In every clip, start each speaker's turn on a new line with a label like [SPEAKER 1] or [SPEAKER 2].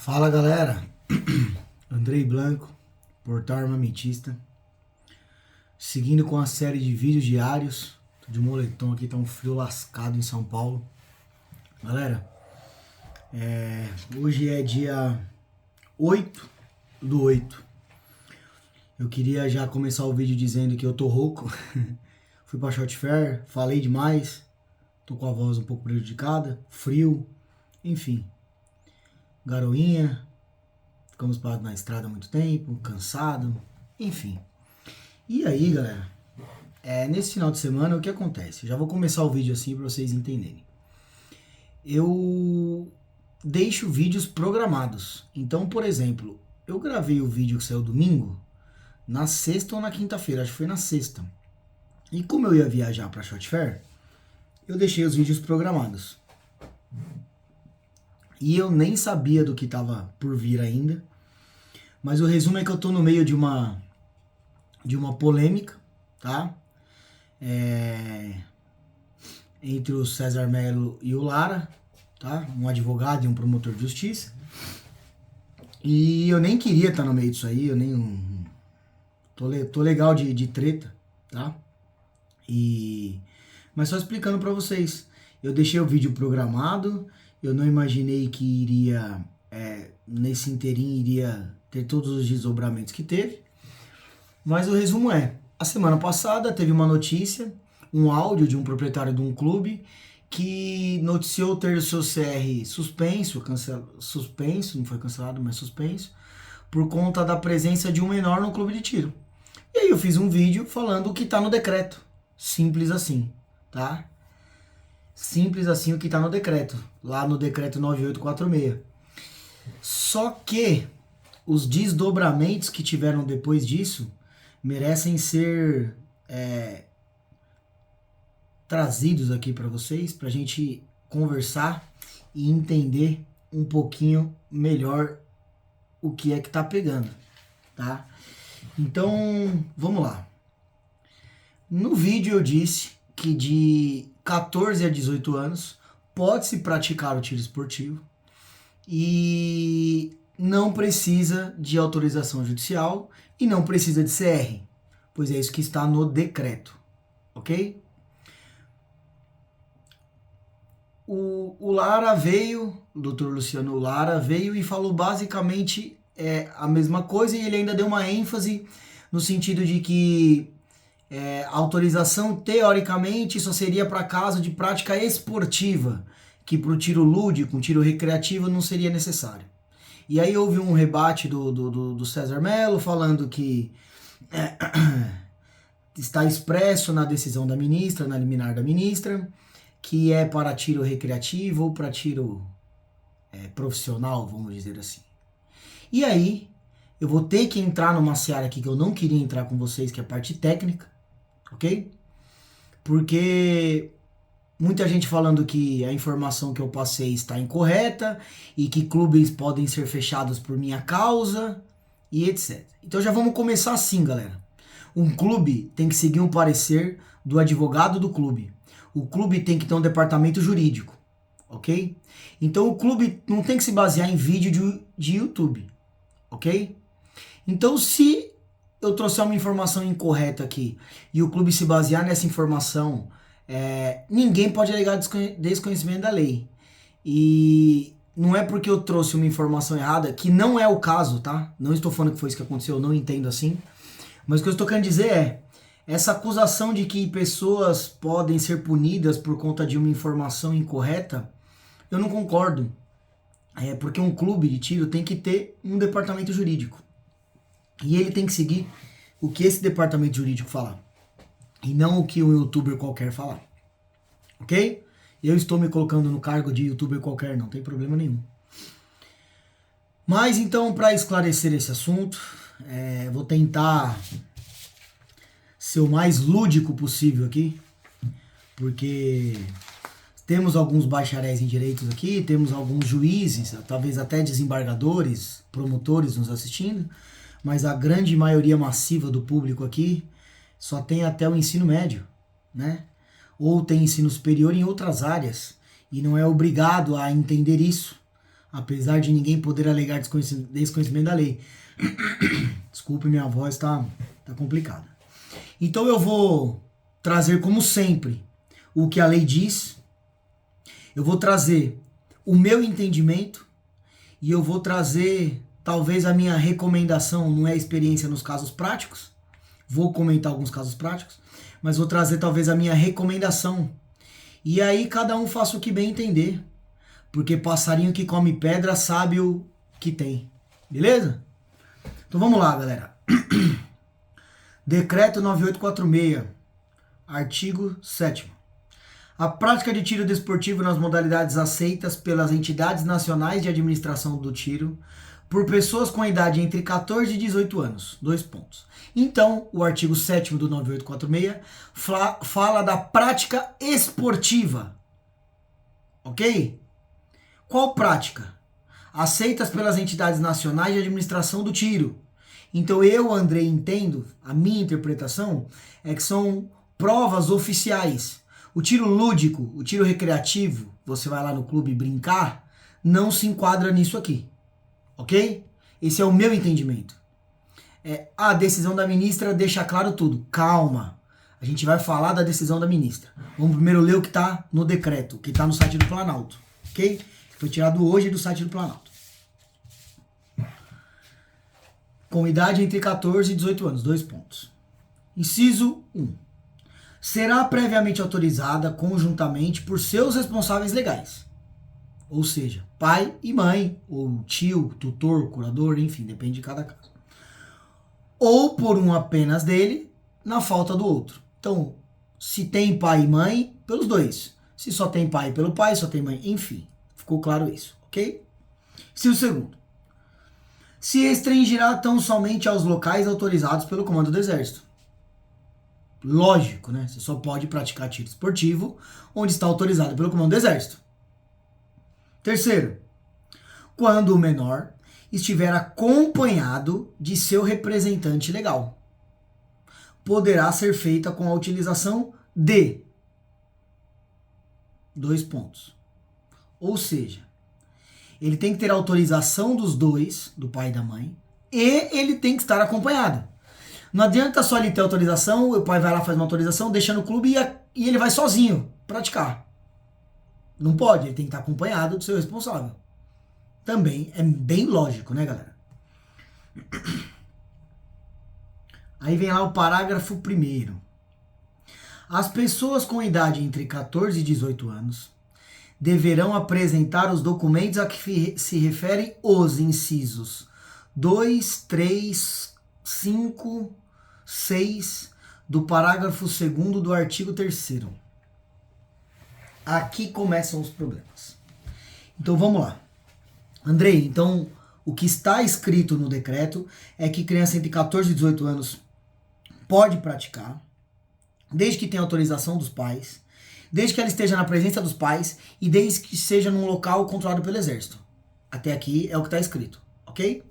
[SPEAKER 1] Fala galera, Andrei Blanco, Portal Armamentista, seguindo com a série de vídeos diários. Tô de moletom aqui, tá um frio lascado em São Paulo. Galera, hoje é dia 8/8. Eu queria já começar o vídeo dizendo que eu tô rouco. Fui pra Shot Fair, falei demais, tô com a voz um pouco prejudicada, frio, enfim. Garoinha, ficamos parados na estrada há muito tempo, cansado, enfim. E aí, galera, nesse final de semana o que acontece? Já vou começar o vídeo assim para vocês entenderem. Eu deixo vídeos programados. Então, por exemplo, eu gravei o vídeo que saiu domingo, na sexta ou na quinta-feira, acho que foi na sexta. E como eu ia viajar para Shot Fair, eu deixei os vídeos programados. E eu nem sabia do que estava por vir ainda. Mas o resumo é que eu tô no meio de uma polêmica, tá? Entre o César Melo e o Lara, tá? Um advogado e um promotor de justiça. E eu nem queria estar no meio disso aí, eu nem... Tô legal de treta, tá? Mas só explicando pra vocês, eu deixei o vídeo programado, eu não imaginei que iria, nesse inteirinho, iria ter todos os desdobramentos que teve. Mas o resumo a semana passada teve uma notícia, um áudio de um proprietário de um clube que noticiou ter o seu CR suspenso, não foi cancelado, mas suspenso, por conta da presença de um menor no clube de tiro. E aí eu fiz um vídeo falando o que tá no decreto. Simples assim, tá? Simples assim o que tá no decreto, lá no decreto 9846. Só que os desdobramentos que tiveram depois disso merecem ser trazidos aqui para vocês, pra gente conversar e entender um pouquinho melhor o que é que tá pegando, tá? Então, vamos lá. No vídeo eu disse que de 14 a 18 anos pode-se praticar o tiro esportivo e não precisa de autorização judicial e não precisa de CR, pois é isso que está no decreto, ok? O Lara veio, o Dr. Luciano Lara veio e falou basicamente a mesma coisa, e ele ainda deu uma ênfase no sentido de que a autorização teoricamente só seria para caso de prática esportiva, que para o tiro lúdico, um tiro recreativo, não seria necessário. E aí houve um rebate do César Melo falando que está expresso na decisão da ministra, na liminar da ministra, que é para tiro recreativo ou para tiro profissional, vamos dizer assim. E aí eu vou ter que entrar numa seara aqui que eu não queria entrar com vocês, que é a parte técnica, ok? Porque muita gente falando que a informação que eu passei está incorreta e que clubes podem ser fechados por minha causa e etc. Então já vamos começar assim, galera. Um clube tem que seguir um parecer do advogado do clube. O clube tem que ter um departamento jurídico, ok? Então o clube não tem que se basear em vídeo de YouTube, ok? Então se eu trouxer uma informação incorreta aqui e o clube se basear nessa informação, ninguém pode alegar desconhecimento da lei. E não é porque eu trouxe uma informação errada, que não é o caso, tá? Não estou falando que foi isso que aconteceu, eu não entendo assim. Mas o que eu estou querendo dizer essa acusação de que pessoas podem ser punidas por conta de uma informação incorreta, eu não concordo. Porque um clube de tiro tem que ter um departamento jurídico. E ele tem que seguir o que esse departamento jurídico falar. E não o que um youtuber qualquer falar. Ok? Eu estou me colocando no cargo de youtuber qualquer, não tem problema nenhum. Mas então, para esclarecer esse assunto, vou tentar ser o mais lúdico possível aqui. Porque temos alguns bacharéis em direitos aqui, temos alguns juízes, talvez até desembargadores, promotores nos assistindo. Mas a grande maioria massiva do público aqui só tem até o ensino médio, né? Ou tem ensino superior em outras áreas e não é obrigado a entender isso. apesar de ninguém poder alegar desconhecimento da lei. Desculpe, minha voz tá complicada. Então eu vou trazer, como sempre, o que a lei diz, eu vou trazer o meu entendimento e eu vou trazer, talvez, a minha recomendação, não é experiência nos casos práticos, vou comentar alguns casos práticos, mas vou trazer talvez a minha recomendação. E aí cada um faça o que bem entender, porque passarinho que come pedra sabe o que tem, beleza? Então vamos lá, galera. Decreto 9846, artigo 7º. A prática de tiro desportivo nas modalidades aceitas pelas entidades nacionais de administração do tiro por pessoas com idade entre 14 e 18 anos. 2 pontos. Então, o artigo 7º do 9846 fala da prática esportiva. Ok? Qual prática? Aceitas pelas entidades nacionais de administração do tiro. Então eu, Andrei, entendo, a minha interpretação é que são provas oficiais. O tiro lúdico, o tiro recreativo, você vai lá no clube brincar, não se enquadra nisso aqui. Ok? Esse é o meu entendimento. A decisão da ministra deixa claro tudo. Calma. A gente vai falar da decisão da ministra. Vamos primeiro ler o que está no decreto, o que está no site do Planalto. Ok? Foi tirado hoje do site do Planalto. Com idade entre 14 e 18 anos. 2 pontos. Inciso 1. Será previamente autorizada conjuntamente por seus responsáveis legais. Ou seja, pai e mãe, ou tio, tutor, curador, enfim, depende de cada caso. Ou por um apenas dele, na falta do outro. Então, se tem pai e mãe, pelos dois. Se só tem pai, pelo pai, só tem mãe, enfim. Ficou claro isso, ok? Inciso segundo. Se restringirá tão somente aos locais autorizados pelo Comando do Exército. Lógico, né? Você só pode praticar tiro esportivo onde está autorizado pelo Comando do Exército. Terceiro, quando o menor estiver acompanhado de seu representante legal. Poderá ser feita com a utilização de 2 pontos. Ou seja, ele tem que ter autorização dos dois, do pai e da mãe, e ele tem que estar acompanhado. Não adianta só ele ter autorização, o pai vai lá, faz uma autorização, deixa no clube e ele vai sozinho praticar. Não pode, ele tem que estar acompanhado do seu responsável. Também é bem lógico, né, galera? Aí vem lá o parágrafo 1º. As pessoas com idade entre 14 e 18 anos deverão apresentar os documentos a que se referem os incisos 2, 3, 5, 6 do parágrafo 2º do artigo 3º. Aqui começam os problemas. Então vamos lá. Andrei, então o que está escrito no decreto é que criança entre 14 e 18 anos pode praticar, desde que tenha autorização dos pais, desde que ela esteja na presença dos pais e desde que seja num local controlado pelo Exército. Até aqui é o que está escrito, ok?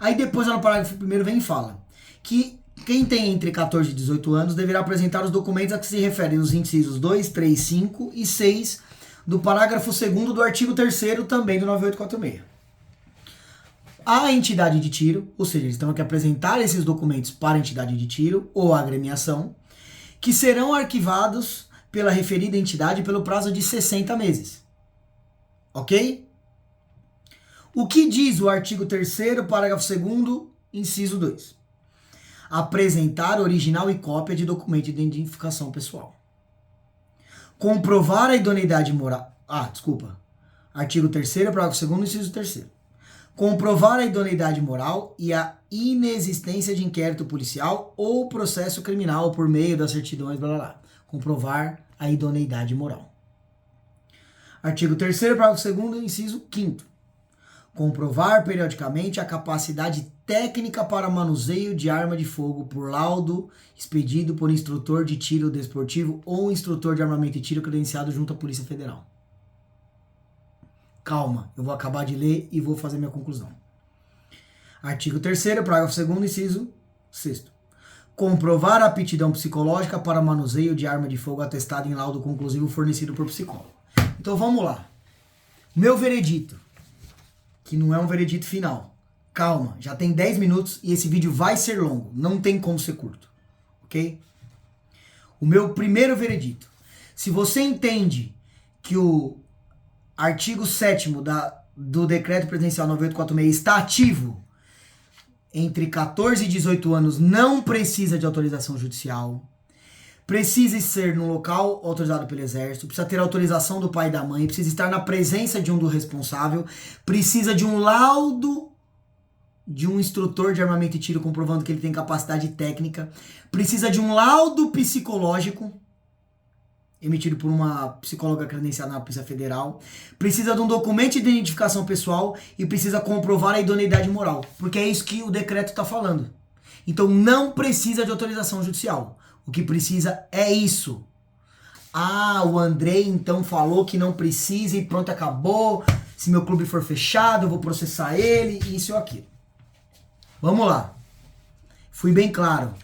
[SPEAKER 1] Aí depois, no parágrafo 1º, vem e fala que quem tem entre 14 e 18 anos deverá apresentar os documentos a que se referem os incisos 2, 3, 5 e 6 do parágrafo 2º do artigo 3º também do 9846. A entidade de tiro, ou seja, eles têm que apresentar esses documentos para a entidade de tiro ou a agremiação, que serão arquivados pela referida entidade pelo prazo de 60 meses. Ok? O que diz o artigo 3º, parágrafo 2º, inciso 2? Apresentar original e cópia de documento de identificação pessoal. Comprovar a idoneidade moral... Artigo 3º, parágrafo 2º, inciso 3º. Comprovar a idoneidade moral e a inexistência de inquérito policial ou processo criminal por meio das certidões, blá blá blá. Comprovar a idoneidade moral. Artigo 3º, parágrafo 2º, inciso 5º. Comprovar periodicamente a capacidade técnica para manuseio de arma de fogo por laudo expedido por instrutor de tiro desportivo ou instrutor de armamento e tiro credenciado junto à Polícia Federal. Calma, eu vou acabar de ler e vou fazer minha conclusão. Artigo 3º, parágrafo 2º, inciso 6º. Comprovar a aptidão psicológica para manuseio de arma de fogo atestada em laudo conclusivo fornecido por psicólogo. Então vamos lá. Meu veredito. que não é um veredito final. Calma, já tem 10 minutos e esse vídeo vai ser longo, não tem como ser curto, ok? O meu primeiro veredito. Se você entende que o artigo 7º do Decreto Presidencial 9846 está ativo, entre 14 e 18 anos não precisa de autorização judicial, precisa ser no local autorizado pelo Exército, precisa ter autorização do pai e da mãe, precisa estar na presença de um do responsável, precisa de um laudo de um instrutor de armamento e tiro comprovando que ele tem capacidade técnica, precisa de um laudo psicológico emitido por uma psicóloga credenciada na Polícia Federal, precisa de um documento de identificação pessoal e precisa comprovar a idoneidade moral, porque é isso que o decreto está falando. Então não precisa de autorização judicial. O que precisa é isso. Ah, o Andrei então falou que não precisa e pronto, acabou. Se meu clube for fechado, eu vou processar ele, isso ou aquilo. Vamos lá. Fui bem claro.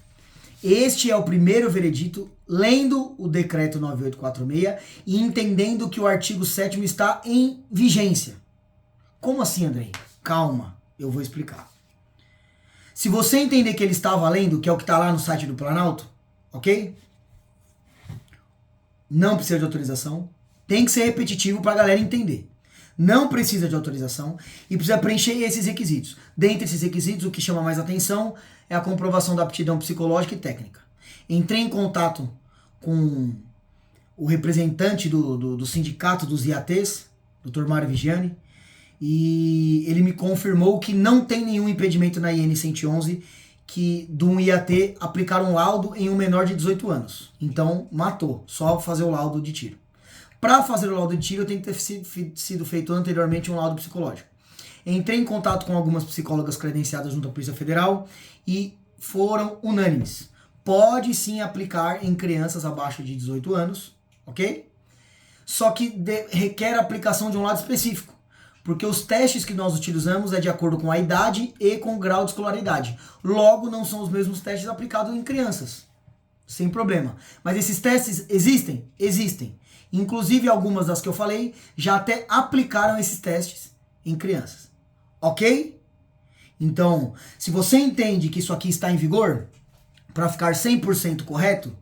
[SPEAKER 1] Este é o primeiro veredito, lendo o decreto 9846 e entendendo que o artigo 7º está em vigência. Como assim, Andrei? Calma, eu vou explicar. Se você entender que ele está valendo, que é o que está lá no site do Planalto, ok? Não precisa de autorização. Tem que ser repetitivo para a galera entender. Não precisa de autorização e precisa preencher esses requisitos. Dentre esses requisitos, o que chama mais atenção é a comprovação da aptidão psicológica e técnica. Entrei em contato com o representante do sindicato dos IATs, Dr. Mário Vigiani, e ele me confirmou que não tem nenhum impedimento na IN 111 que de um IAT aplicar um laudo em um menor de 18 anos. Então, matou. Só fazer o laudo de tiro. Para fazer o laudo de tiro, tem que ter sido feito anteriormente um laudo psicológico. Entrei em contato com algumas psicólogas credenciadas junto à Polícia Federal e foram unânimes. Pode sim aplicar em crianças abaixo de 18 anos, ok? Só que requer a aplicação de um laudo específico. Porque os testes que nós utilizamos é de acordo com a idade e com o grau de escolaridade. Logo, não são os mesmos testes aplicados em crianças. Sem problema. Mas esses testes existem? Existem. Inclusive, algumas das que eu falei já até aplicaram esses testes em crianças. Ok? Então, se você entende que isso aqui está em vigor, para ficar 100% correto,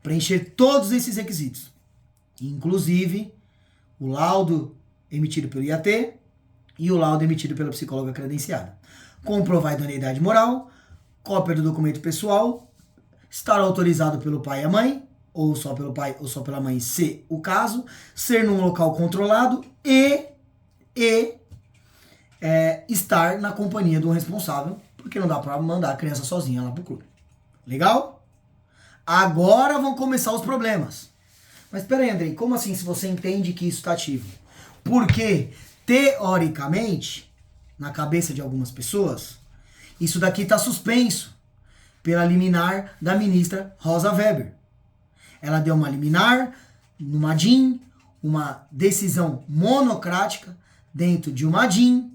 [SPEAKER 1] preencher todos esses requisitos. Inclusive, o laudo emitido pelo IAT e o laudo emitido pela psicóloga credenciada. Comprovar a idoneidade moral, cópia do documento pessoal, estar autorizado pelo pai e a mãe, ou só pelo pai ou só pela mãe, se o caso, ser num local controlado e estar na companhia do responsável, porque não dá para mandar a criança sozinha lá pro clube. Legal? Agora vão começar os problemas. Mas espera aí, Andrei, como assim se você entende que isso está ativo? Porque, teoricamente, na cabeça de algumas pessoas, isso daqui está suspenso pela liminar da ministra Rosa Weber. Ela deu uma liminar numa DIN, uma decisão monocrática dentro de uma DIN,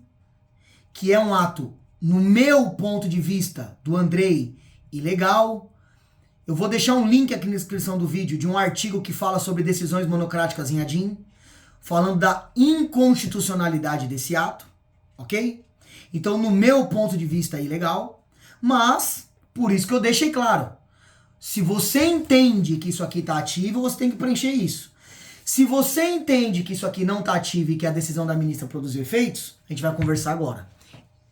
[SPEAKER 1] que é um ato, no meu ponto de vista, do Andrei, ilegal. Eu vou deixar um link aqui na descrição do vídeo de um artigo que fala sobre decisões monocráticas em ADIM, falando da inconstitucionalidade desse ato, ok? Então, no meu ponto de vista, é ilegal, mas, por isso que eu deixei claro, se você entende que isso aqui está ativo, você tem que preencher isso. Se você entende que isso aqui não está ativo e que a decisão da ministra produziu efeitos, a gente vai conversar agora.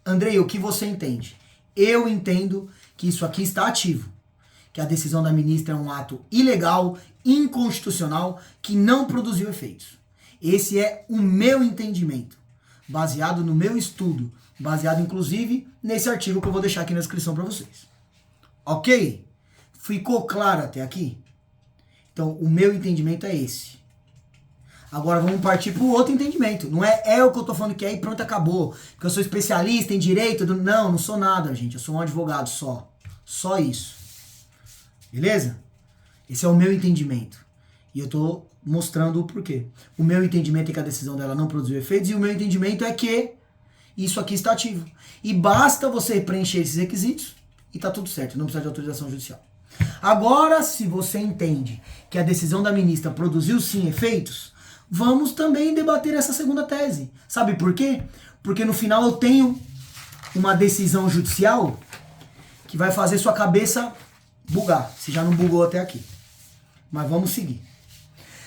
[SPEAKER 1] Andrei, o que você entende? Eu entendo que isso aqui está ativo, que a decisão da ministra é um ato ilegal, inconstitucional, que não produziu efeitos. Esse é o meu entendimento, baseado no meu estudo, baseado inclusive nesse artigo que eu vou deixar aqui na descrição para vocês. Ok? Ficou claro até aqui? Então, o meu entendimento é esse. Agora vamos partir para o outro entendimento. Não é o que eu tô falando que é e pronto, acabou. Porque eu sou especialista em direito. Não sou nada, gente. Eu sou um advogado só. Só isso. Beleza? Esse é o meu entendimento. E eu tô mostrando o porquê. O meu entendimento é que a decisão dela não produziu efeitos. E o meu entendimento é que isso aqui está ativo. E basta você preencher esses requisitos e tá tudo certo. Não precisa de autorização judicial. Agora, se você entende que a decisão da ministra produziu sim efeitos, vamos também debater essa segunda tese. Sabe por quê? Porque no final eu tenho uma decisão judicial que vai fazer sua cabeça bugar, se já não bugou até aqui. Mas vamos seguir.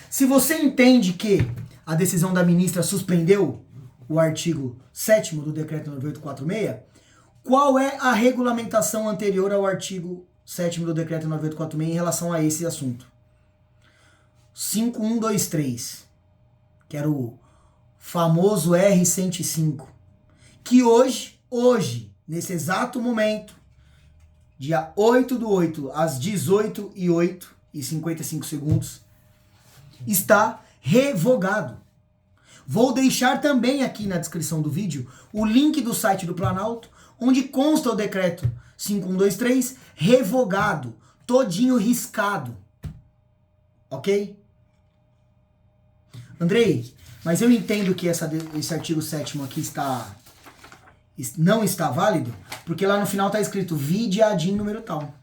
[SPEAKER 1] Se você entende que a decisão da ministra suspendeu o artigo 7º do decreto 9846, qual é a regulamentação anterior ao artigo 7º do decreto 9846 em relação a esse assunto? 5123, que era o famoso R105, que hoje, nesse exato momento, dia 8/8, às 18h08:55, está revogado. Vou deixar também aqui na descrição do vídeo o link do site do Planalto, onde consta o decreto 5123 revogado, todinho riscado. Ok? Andrei, mas eu entendo que esse artigo 7º aqui não está válido, porque lá no final está escrito vide a ADIM número tal.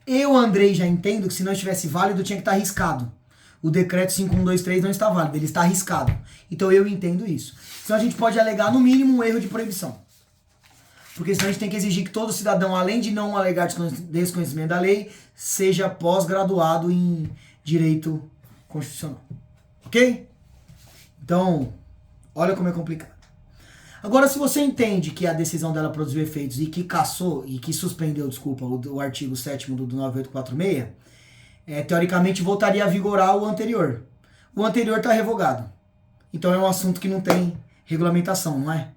[SPEAKER 1] Eu, Andrei, já entendo que se não estivesse válido tinha que estar riscado. O decreto 5123 não está válido, ele está arriscado. Então eu entendo isso. Então a gente pode alegar no mínimo um erro de proibição. Porque senão a gente tem que exigir que todo cidadão, além de não alegar desconhecimento da lei, seja pós-graduado em direito constitucional. Ok? Então, olha como é complicado. Agora, se você entende que a decisão dela produziu efeitos e que suspendeu, o artigo 7º do 9846, teoricamente voltaria a vigorar o anterior. O anterior está revogado. Então é um assunto que não tem regulamentação, não é?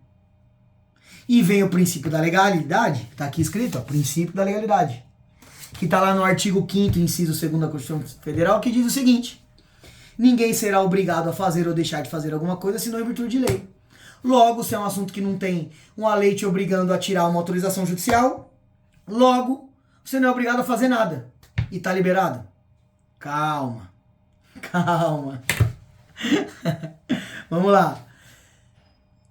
[SPEAKER 1] E vem o princípio da legalidade, está aqui escrito, princípio da legalidade, que está lá no artigo 5º, inciso 2º da Constituição Federal, que diz o seguinte: ninguém será obrigado a fazer ou deixar de fazer alguma coisa senão em virtude de lei. Logo, se é um assunto que não tem uma lei te obrigando a tirar uma autorização judicial, logo, você não é obrigado a fazer nada. E tá liberado? Calma. Vamos lá.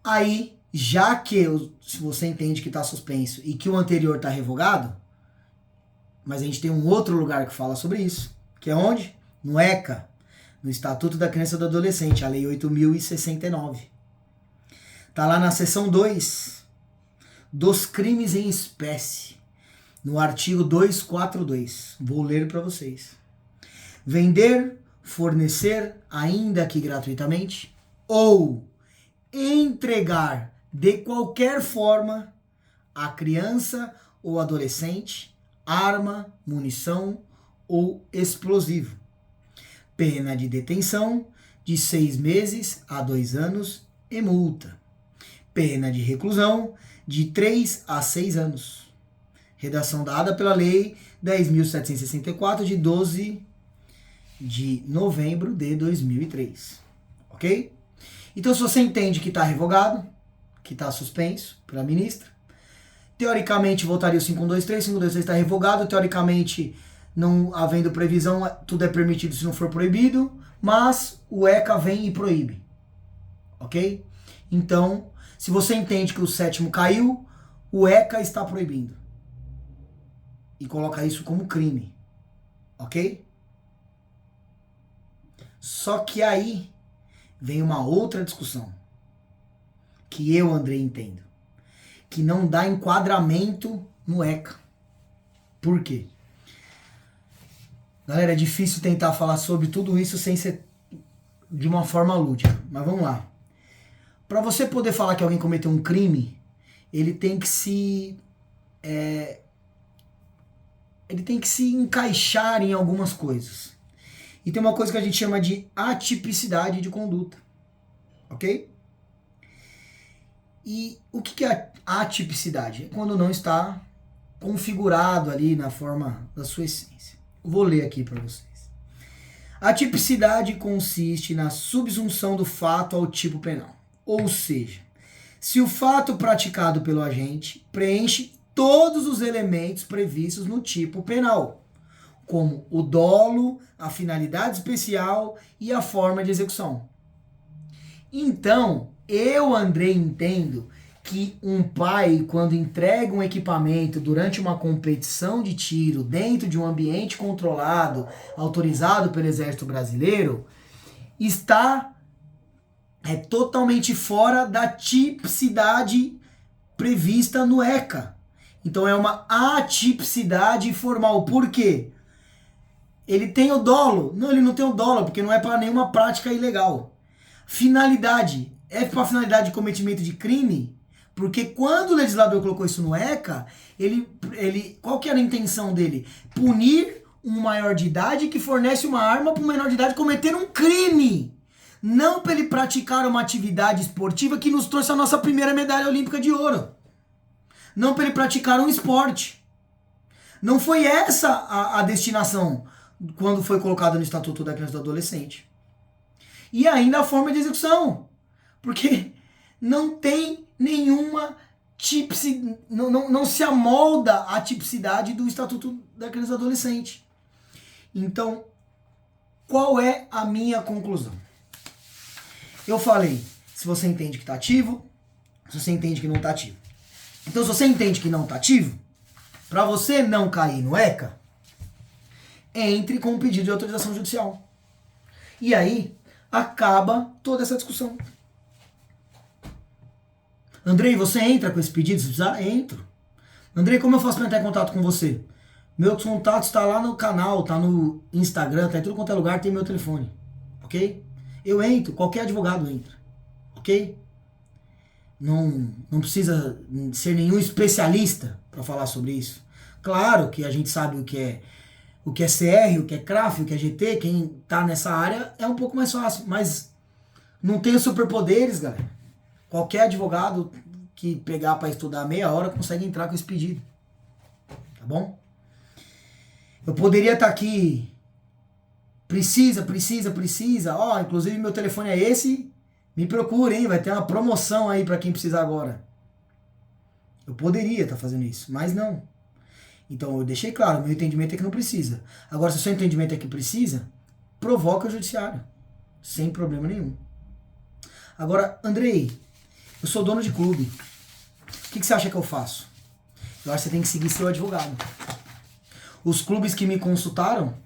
[SPEAKER 1] Aí, já que se você entende que está suspenso e que o anterior está revogado, mas a gente tem um outro lugar que fala sobre isso, que é onde? No ECA, no Estatuto da Criança e do Adolescente, a Lei 8.069. Está lá na seção 2 dos crimes em espécie, no artigo 242. Vou ler para vocês. Vender, fornecer, ainda que gratuitamente, ou entregar de qualquer forma a criança ou adolescente arma, munição ou explosivo. Pena de detenção de 6 meses a 2 anos e multa. Pena de reclusão de 3 a 6 anos. Redação dada pela Lei 10.764, de 12 de novembro de 2003. Ok? Então, se você entende que está revogado, que está suspenso pela ministra, teoricamente voltaria o 5123, 5123 está revogado, teoricamente, não havendo previsão, tudo é permitido se não for proibido, mas o ECA vem e proíbe. Ok? Então, se você entende que o 7º caiu, o ECA está proibindo. E coloca isso como crime. Ok? Só que aí vem uma outra discussão. Que eu, Andrei, entendo. Que não dá enquadramento no ECA. Por quê? Galera, é difícil tentar falar sobre tudo isso sem ser de uma forma lúdica. Mas vamos lá. Para você poder falar que alguém cometeu um crime, ele tem que se encaixar em algumas coisas. E tem uma coisa que a gente chama de atipicidade de conduta. Ok? E o que é atipicidade? É quando não está configurado ali na forma da sua essência. Vou ler aqui para vocês. A tipicidade consiste na subsunção do fato ao tipo penal. Ou seja, se o fato praticado pelo agente preenche todos os elementos previstos no tipo penal, como o dolo, a finalidade especial e a forma de execução. Então, eu, Andrei, entendo que um pai, quando entrega um equipamento durante uma competição de tiro dentro de um ambiente controlado, autorizado pelo Exército Brasileiro, está é totalmente fora da tipicidade prevista no ECA. Então é uma atipicidade formal. Por quê? Ele tem o dolo? Não, ele não tem o dolo, porque não é para nenhuma prática ilegal. Finalidade. É para finalidade de cometimento de crime? Porque quando o legislador colocou isso no ECA, qual que era a intenção dele? Punir um maior de idade que fornece uma arma para um menor de idade cometer um crime. Não para ele praticar uma atividade esportiva que nos trouxe a nossa primeira medalha olímpica de ouro. Não para ele praticar um esporte. Não foi essa a destinação quando foi colocado no Estatuto da Criança e do Adolescente. E ainda a forma de execução. Porque não tem nenhuma tipicidade, não se amolda a tipicidade do Estatuto da Criança e do Adolescente. Então, qual é a minha conclusão? Eu falei, se você entende que está ativo, se você entende que não está ativo. Então, se você entende que não está ativo, para você não cair no ECA, entre com um pedido de autorização judicial. E aí, acaba toda essa discussão. Andrei, você entra com esse pedido? Se precisar, entro. Andrei, como eu faço para entrar em contato com você? Meu contato está lá no canal, está no Instagram, está em tudo quanto é lugar, tem meu telefone. Ok? Eu entro, qualquer advogado entra. Ok? Não precisa ser nenhum especialista para falar sobre isso. Claro que a gente sabe o que é CR, o que é CRAF, o que é GT, quem tá nessa área é um pouco mais fácil, mas não tem superpoderes, galera. Qualquer advogado que pegar para estudar meia hora consegue entrar com esse pedido. Tá bom? Eu poderia estar aqui, precisa, ó, inclusive meu telefone é esse, me procure, hein, vai ter uma promoção aí para quem precisar agora. Eu poderia estar fazendo isso, mas não. Então eu deixei claro, meu entendimento é que não precisa. Agora, se o seu entendimento é que precisa, provoca o judiciário, sem problema nenhum. Agora, Andrei, eu sou dono de clube. O que você acha que eu faço? Eu acho que você tem que seguir seu advogado. Os clubes que me consultaram,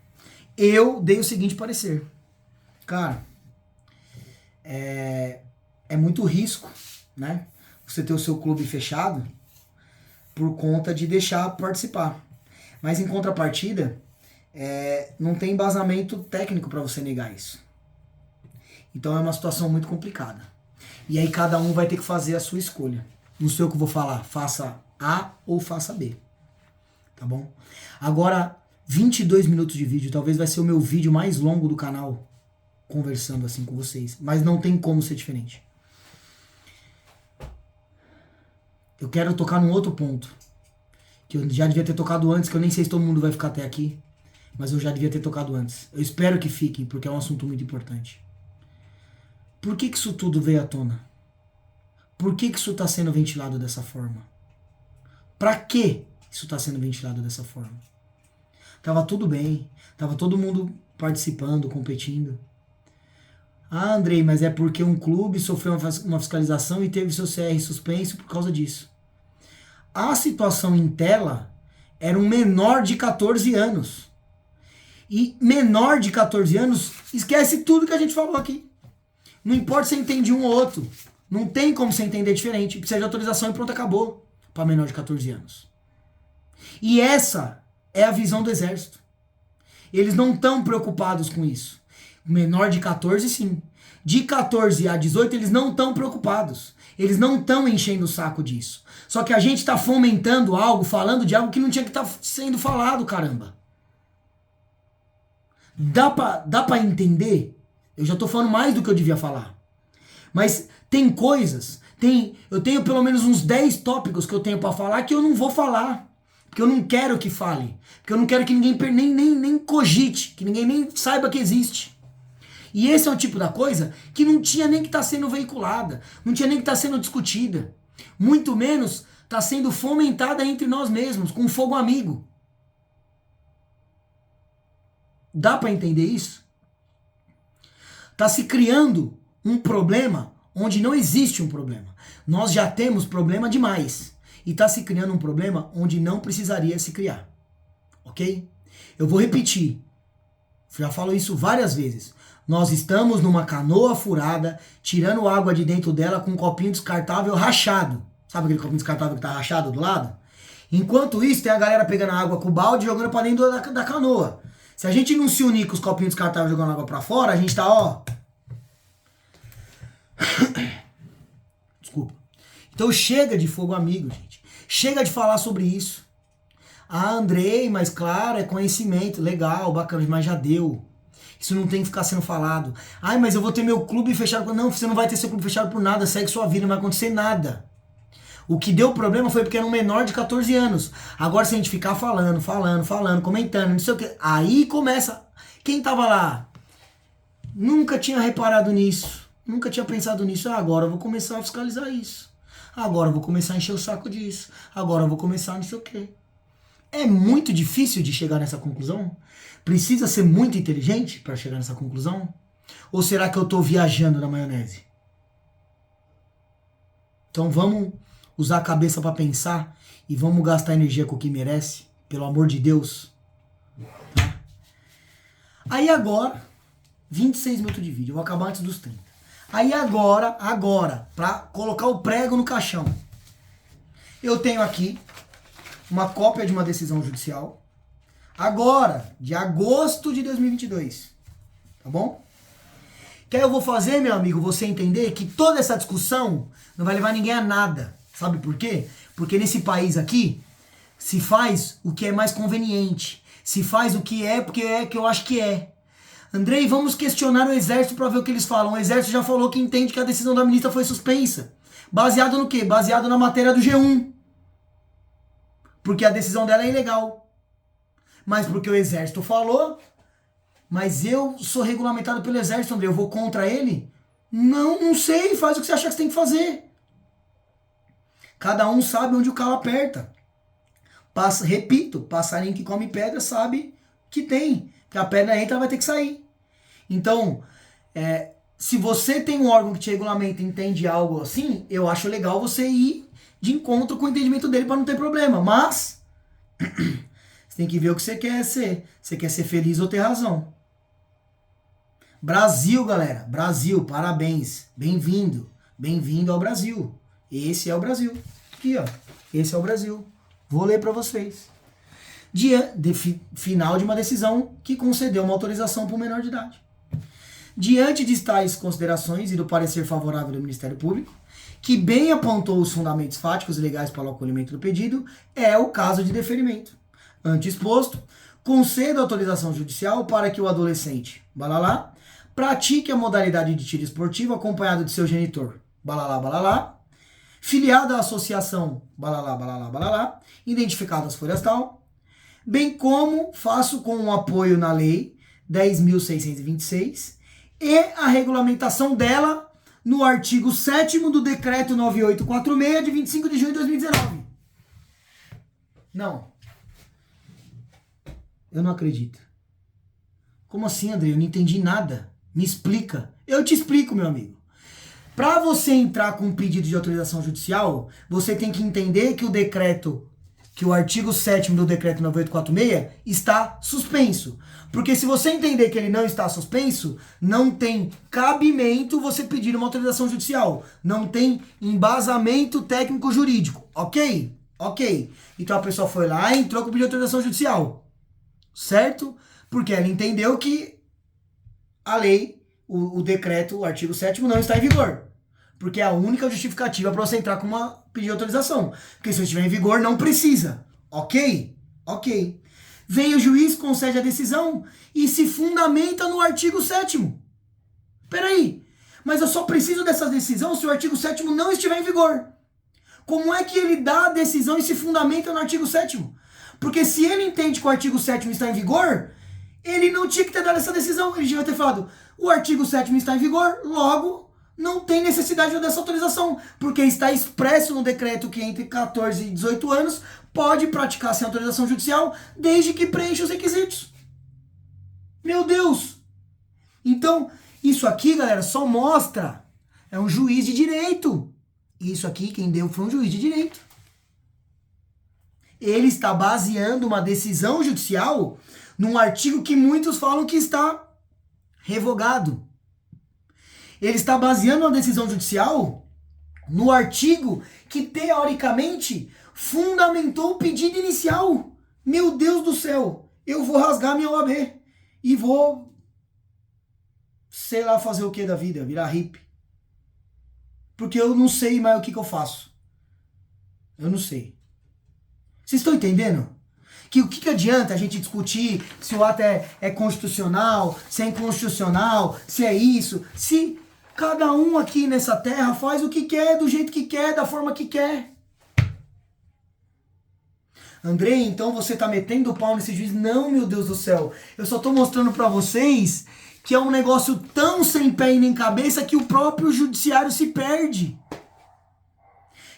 [SPEAKER 1] eu dei o seguinte parecer. Cara, é muito risco, né? Você ter o seu clube fechado por conta de deixar participar. Mas em contrapartida, não tem embasamento técnico para você negar isso. Então é uma situação muito complicada. E aí cada um vai ter que fazer a sua escolha. Não sei o que eu vou falar, faça A ou faça B. Tá bom? Agora, 22 minutos de vídeo, talvez vai ser o meu vídeo mais longo do canal, conversando assim com vocês. Mas não tem como ser diferente. Eu quero tocar num outro ponto, que eu já devia ter tocado antes, que eu nem sei se todo mundo vai ficar até aqui, mas eu já devia ter tocado antes. Eu espero que fiquem, porque é um assunto muito importante. Por que isso tudo veio à tona? Por que isso está sendo ventilado dessa forma? Para que isso está sendo ventilado dessa forma? Tava tudo bem, tava todo mundo participando, competindo. Ah, Andrei, mas é porque um clube sofreu uma fiscalização e teve seu CR suspenso por causa disso. A situação em tela era um menor de 14 anos. E menor de 14 anos esquece tudo que a gente falou aqui. Não importa se você entende um ou outro. Não tem como você entender diferente. Precisa de autorização e pronto, acabou. Para menor de 14 anos. E essa é a visão do Exército. Eles não estão preocupados com isso. Menor de 14, sim. De 14 a 18, eles não estão preocupados. Eles não estão enchendo o saco disso. Só que a gente está fomentando algo, falando de algo que não tinha que estar sendo falado, caramba. Dá pra entender? Eu já tô falando mais do que eu devia falar. Mas tem coisas, eu tenho pelo menos uns 10 tópicos que eu tenho pra falar que eu não vou falar. Porque eu não quero que fale. Porque eu não quero que ninguém nem cogite, que ninguém nem saiba que existe. E esse é o tipo da coisa que não tinha nem que estar sendo veiculada, não tinha nem que estar sendo discutida. Muito menos está sendo fomentada entre nós mesmos, com fogo amigo. Dá para entender isso? Está se criando um problema onde não existe um problema. Nós já temos problema demais. E está se criando um problema onde não precisaria se criar. Ok? Eu vou repetir. Já falo isso várias vezes. Nós estamos numa canoa furada, tirando água de dentro dela com um copinho descartável rachado. Sabe aquele copinho descartável que tá rachado do lado? Enquanto isso, tem a galera pegando a água com o balde e jogando pra dentro da canoa. Se a gente não se unir com os copinhos descartáveis jogando água pra fora, a gente tá, ó... Desculpa. Então chega de fogo amigo, gente. Chega de falar sobre isso. Ah, Andrei, mas claro, é conhecimento. Legal, bacana, mas já deu. Isso não tem que ficar sendo falado. Ai, mas eu vou ter meu clube fechado. Não, você não vai ter seu clube fechado por nada. Segue sua vida, não vai acontecer nada. O que deu problema foi porque era um menor de 14 anos. Agora, se a gente ficar falando, comentando, não sei o que, aí começa. Quem tava lá nunca tinha reparado nisso, nunca tinha pensado nisso. Ah, agora eu vou começar a fiscalizar isso. Agora eu vou começar a encher o saco disso. Agora eu vou começar a não sei o que. É muito difícil de chegar nessa conclusão? Precisa ser muito inteligente para chegar nessa conclusão? Ou será que eu tô viajando na maionese? Então vamos usar a cabeça para pensar e vamos gastar energia com o que merece, pelo amor de Deus. Tá? Aí agora, 26 minutos de vídeo, eu vou acabar antes dos 30. Aí agora, para colocar o prego no caixão, eu tenho aqui uma cópia de uma decisão judicial, agora, de agosto de 2022, tá bom? Que aí eu vou fazer, meu amigo, você entender que toda essa discussão não vai levar ninguém a nada. Sabe por quê? Porque nesse país aqui, se faz o que é mais conveniente. Se faz o que é porque é que eu acho que é. Andrei, vamos questionar o Exército para ver o que eles falam. O Exército já falou que entende que a decisão da ministra foi suspensa. Baseado no quê? Baseado na matéria do G1. Porque a decisão dela é ilegal. Mas porque o Exército falou... Mas eu sou regulamentado pelo Exército, Andrei. Eu vou contra ele? Não sei. Faz o que você achar que você tem que fazer. Cada um sabe onde o calo aperta. Repito, passarinho que come pedra sabe que tem. Que a pedra entra, vai ter que sair. Então, se você tem um órgão que te regulamenta e entende algo assim, eu acho legal você ir de encontro com o entendimento dele para não ter problema. Mas, você tem que ver o que você quer ser. Você quer ser feliz ou ter razão. Brasil, galera. Brasil, parabéns. Bem-vindo. Bem-vindo ao Brasil. Esse é o Brasil. Aqui, ó. Esse é o Brasil. Vou ler para vocês. Final de uma decisão que concedeu uma autorização para o menor de idade. Diante de tais considerações e do parecer favorável do Ministério Público, que bem apontou os fundamentos fáticos e legais para o acolhimento do pedido, é o caso de deferimento. Ante exposto, concedo autorização judicial para que o adolescente, balalá, pratique a modalidade de tiro esportivo acompanhado de seu genitor, balalá, balalá, filiado à associação, balalá, balalá, balalá, identificado as folhas tal, bem como faço com o apoio na lei 10.626 e a regulamentação dela no artigo 7º do decreto 9846 de 25 de junho de 2019. Não. Eu não acredito. Como assim, André? Eu não entendi nada. Me explica. Eu te explico, meu amigo. Para você entrar com um pedido de autorização judicial, você tem que entender que o artigo 7º do decreto 9846 está suspenso. Porque se você entender que ele não está suspenso, não tem cabimento você pedir uma autorização judicial. Não tem embasamento técnico jurídico. Ok? Ok. Então a pessoa foi lá e entrou com o pedido de autorização judicial. Certo? Porque ela entendeu que a lei, o decreto, o artigo 7º não está em vigor. Porque é a única justificativa para você entrar com uma pedido de autorização. Porque se estiver em vigor, não precisa. Ok? Ok. Vem o juiz, concede a decisão e se fundamenta no artigo 7º. Peraí, mas eu só preciso dessa decisão se o artigo 7º não estiver em vigor. Como é que ele dá a decisão e se fundamenta no artigo 7º? Porque se ele entende que o artigo 7º está em vigor, ele não tinha que ter dado essa decisão. Ele devia ter falado, o artigo 7º está em vigor, logo não tem necessidade dessa autorização, porque está expresso no decreto que entre 14 e 18 anos pode praticar sem autorização judicial, desde que preencha os requisitos. Meu Deus! Então, isso aqui, galera, só mostra, é um juiz de direito. Isso aqui, quem deu foi um juiz de direito. Ele está baseando uma decisão judicial num artigo que muitos falam que está revogado. Ele está baseando uma decisão judicial no artigo que, teoricamente, fundamentou o pedido inicial. Meu Deus do céu, eu vou rasgar minha OAB e vou, sei lá, fazer o que da vida, virar hippie. Porque eu não sei mais o que eu faço. Eu não sei. Vocês estão entendendo? Que o que adianta a gente discutir se o ato é constitucional, se é inconstitucional, se é isso, se cada um aqui nessa terra faz o que quer, do jeito que quer, da forma que quer. Andrei, então você tá metendo o pau nesse juiz? Não, meu Deus do céu. Eu só tô mostrando pra vocês que é um negócio tão sem pé e nem cabeça que o próprio judiciário se perde.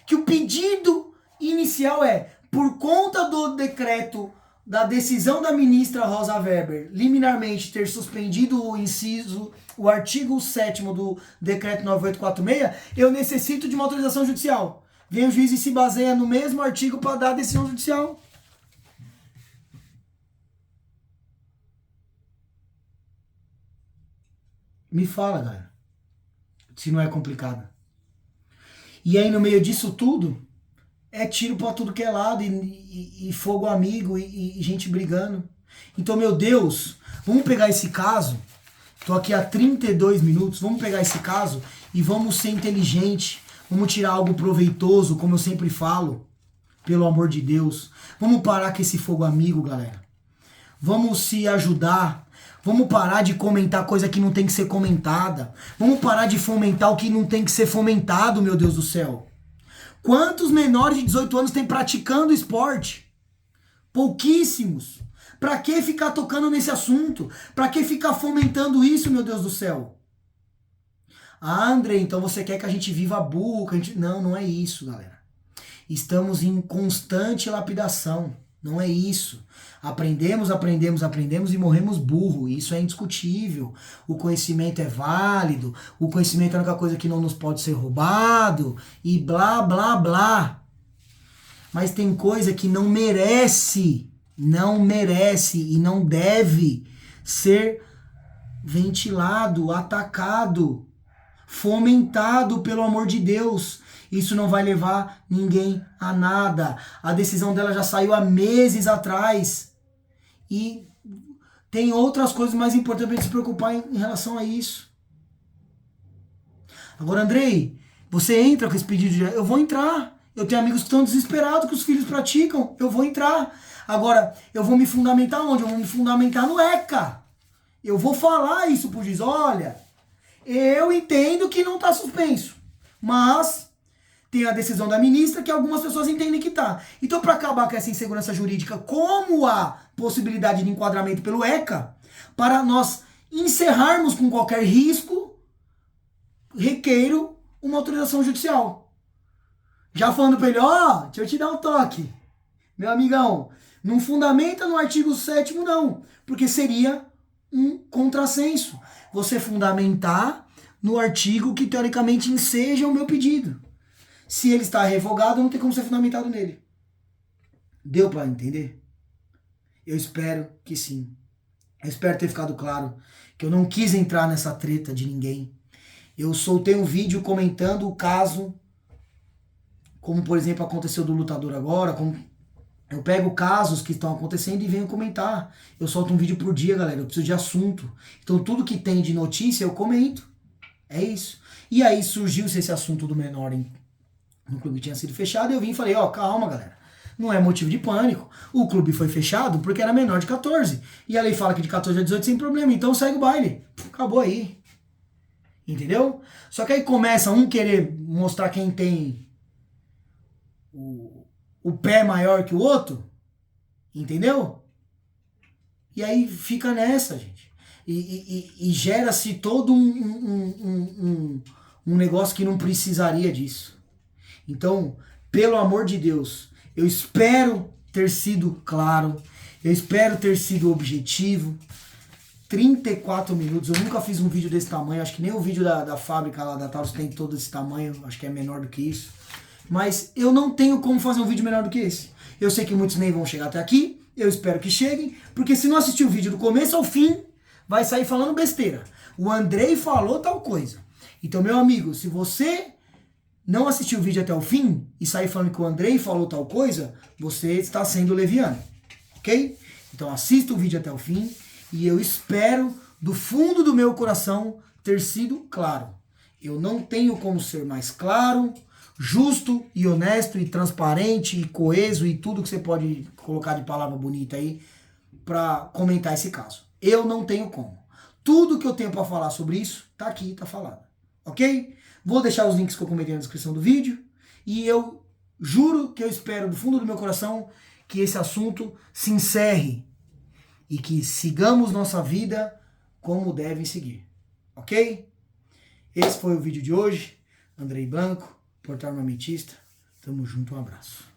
[SPEAKER 1] Que o pedido inicial é, por conta do decreto, da decisão da ministra Rosa Weber, liminarmente ter suspendido o artigo 7º do decreto 9846, eu necessito de uma autorização judicial. Vem o juiz e se baseia no mesmo artigo para dar a decisão judicial. Me fala, galera, se não é complicado. E aí, no meio disso tudo, é tiro pra tudo que é lado, e fogo amigo, e gente brigando. Então, meu Deus, vamos pegar esse caso, tô aqui há 32 minutos, vamos pegar esse caso e vamos ser inteligente, vamos tirar algo proveitoso, como eu sempre falo, pelo amor de Deus. Vamos parar com esse fogo amigo, galera. Vamos se ajudar. Vamos parar de comentar coisa que não tem que ser comentada. Vamos parar de fomentar o que não tem que ser fomentado, meu Deus do céu. Quantos menores de 18 anos tem praticando esporte? Pouquíssimos. Pra que ficar tocando nesse assunto? Pra que ficar fomentando isso, meu Deus do céu? Ah, André, então você quer que a gente viva burro? Que a gente... Não, não é isso, galera. Estamos em constante lapidação. Não é isso. Aprendemos e morremos burro. Isso é indiscutível. O conhecimento é válido. O conhecimento é a única coisa que não nos pode ser roubado. E blá, blá, blá. Mas tem coisa que não merece e não deve ser ventilado, atacado, fomentado, pelo amor de Deus. Isso não vai levar ninguém a nada. A decisão dela já saiu há meses atrás. E tem outras coisas mais importantes para gente se preocupar em relação a isso. Agora, Andrei, você entra com esse pedido de... Eu vou entrar. Eu tenho amigos que estão desesperados que os filhos praticam. Eu vou entrar. Agora, eu vou me fundamentar onde? Eu vou me fundamentar no ECA. Eu vou falar isso pro juiz. Olha, eu entendo que não está suspenso. Mas... tem a decisão da ministra que algumas pessoas entendem que tá. Então, para acabar com essa insegurança jurídica, como a possibilidade de enquadramento pelo ECA, para nós encerrarmos com qualquer risco, requeiro uma autorização judicial. Já falando para ele, ó, deixa eu te dar um toque. Meu amigão, não fundamenta no artigo 7º não, porque seria um contrassenso. Você fundamentar no artigo que teoricamente enseja o meu pedido. Se ele está revogado, não tem como ser fundamentado nele. Deu para entender? Eu espero que sim. Eu espero ter ficado claro que eu não quis entrar nessa treta de ninguém. Eu soltei um vídeo comentando o caso, como por exemplo aconteceu do lutador agora, como eu pego casos que estão acontecendo e venho comentar. Eu solto um vídeo por dia, galera. Eu preciso de assunto. Então tudo que tem de notícia eu comento. É isso. E aí surgiu-se esse assunto do menor no clube tinha sido fechado, eu vim e falei, ó, calma, galera. Não é motivo de pânico. O clube foi fechado porque era menor de 14. E a lei fala que de 14 a 18 sem problema. Então segue o baile. Acabou aí. Entendeu? Só que aí começa um querer mostrar quem tem o pé maior que o outro. Entendeu? E aí fica nessa, gente. E gera-se todo um negócio que não precisaria disso. Então, pelo amor de Deus, eu espero ter sido claro, eu espero ter sido objetivo. 34 minutos, eu nunca fiz um vídeo desse tamanho, acho que nem o vídeo da fábrica lá da Taurus tem todo esse tamanho, acho que é menor do que isso. Mas eu não tenho como fazer um vídeo menor do que esse. Eu sei que muitos nem vão chegar até aqui, eu espero que cheguem, porque se não assistir o vídeo do começo ao fim, vai sair falando besteira. O Andrei falou tal coisa. Então, meu amigo, se você não assistiu o vídeo até o fim e sair falando que o Andrei falou tal coisa, você está sendo leviano, ok? Então assista o vídeo até o fim e eu espero do fundo do meu coração ter sido claro. Eu não tenho como ser mais claro, justo e honesto e transparente e coeso e tudo que você pode colocar de palavra bonita aí para comentar esse caso. Eu não tenho como. Tudo que eu tenho para falar sobre isso tá aqui, tá falado. Ok? Vou deixar os links que eu comentei na descrição do vídeo e eu juro que eu espero do fundo do meu coração que esse assunto se encerre e que sigamos nossa vida como devem seguir. Ok? Esse foi o vídeo de hoje. Andrei Blanco, portal armamentista. Tamo junto, um abraço.